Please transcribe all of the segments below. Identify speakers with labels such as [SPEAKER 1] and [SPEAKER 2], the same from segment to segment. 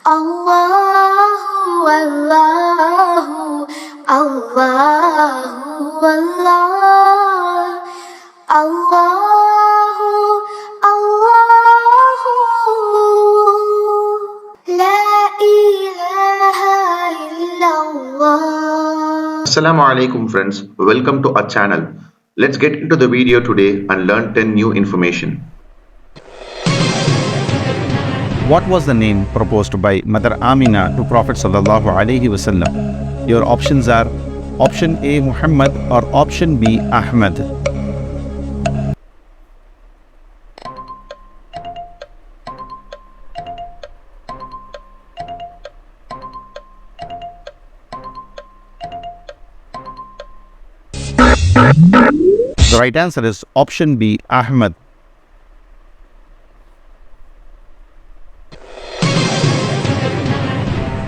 [SPEAKER 1] Allahu, Allahu, Allahu, Allah. Allahu, Allahu, La ilaha illallah.
[SPEAKER 2] Assalamu alaikum friends, welcome to our channel. Let's get into the video today and learn 10 new information.
[SPEAKER 3] What was the name proposed by Mother Amina to Prophet Sallallahu Alaihi Wasallam? Your options are option A Muhammad or option B Ahmad. The right answer is option B Ahmad.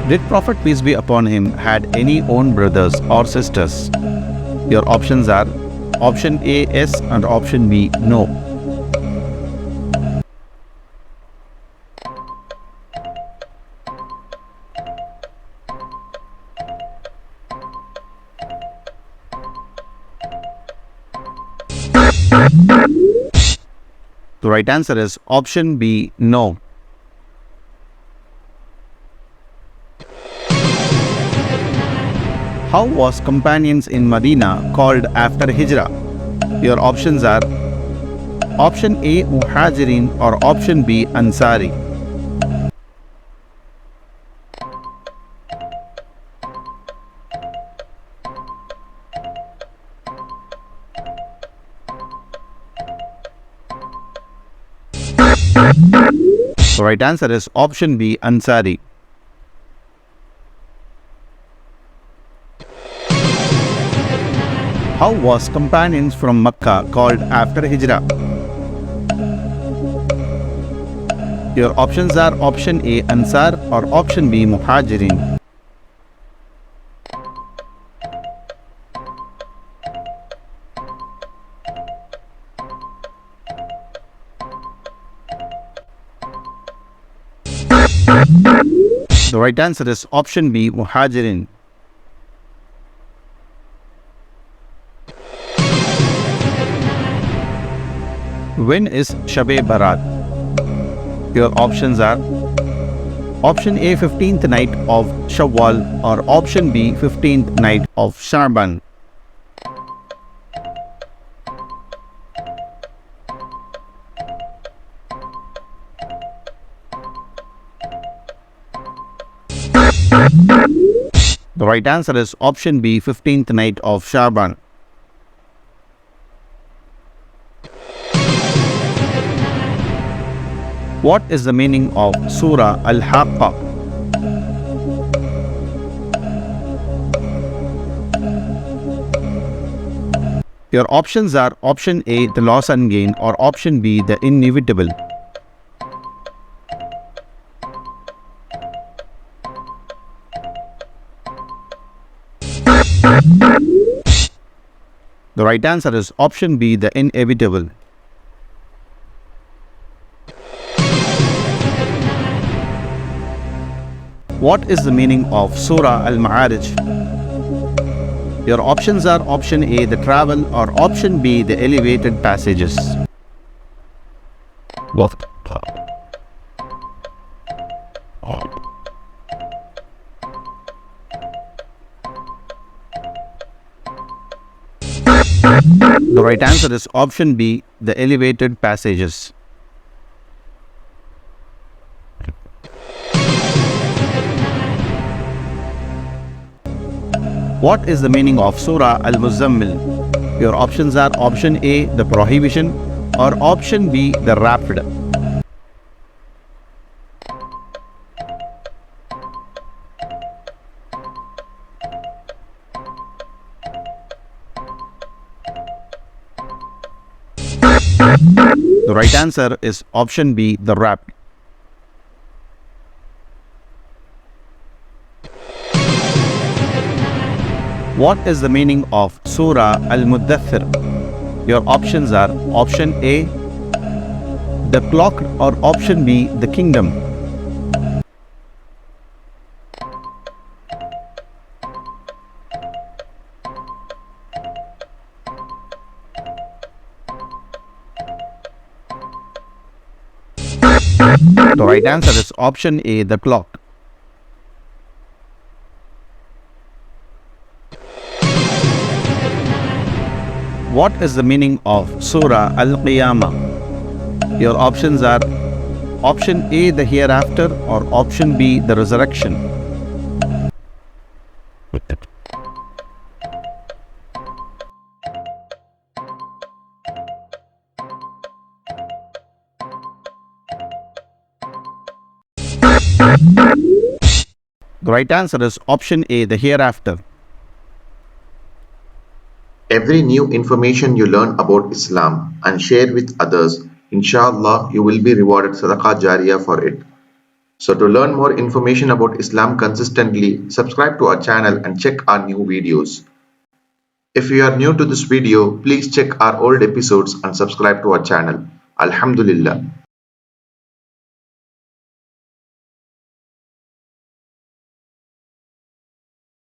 [SPEAKER 3] Did Prophet peace be upon him had any own brothers or sisters? Your options are option A yes and option B no. The right answer is option B no. How was companions in Medina called after Hijrah? Your options are option A Muhajirin or option B Ansari. The right answer is option B Ansari. How was companions from Makkah called after Hijrah? Your options are option A Ansar or option B Muhajirin. The right answer is option B Muhajirin. When is Shab-e Barat? Your options are option A 15th night of Shawwal or option B 15th night of Sha'ban. The right answer is option B 15th night of Sha'ban. What is the meaning of Surah Al-Haqqah? Your options are option A, the loss and gain, or option B, the inevitable. The right answer is option B, the inevitable. What is the meaning of Surah Al-Ma'arij? Your options are option A, the travel, or option B, the elevated passages. What? The right answer is option B, the elevated passages. What is the meaning of Surah Al-Muzammil? Your options are option A, the prohibition, or option B, the rapid. The right answer is option B, the rapid. What is the meaning of Surah Al-Muddathir? Your options are option A, the clock, or option B, the kingdom. The right answer is option A, the clock. What is the meaning of Surah Al-Qiyamah? Your options are option A, the hereafter, or option B, the resurrection. The right answer is option A, the hereafter.
[SPEAKER 2] Every new information you learn about Islam and share with others, inshallah, you will be rewarded sadaqah jariyah for it. So to learn more information about Islam consistently, subscribe to our channel and check our new videos. If you are new to this video, please check our old episodes and subscribe to our channel. Alhamdulillah.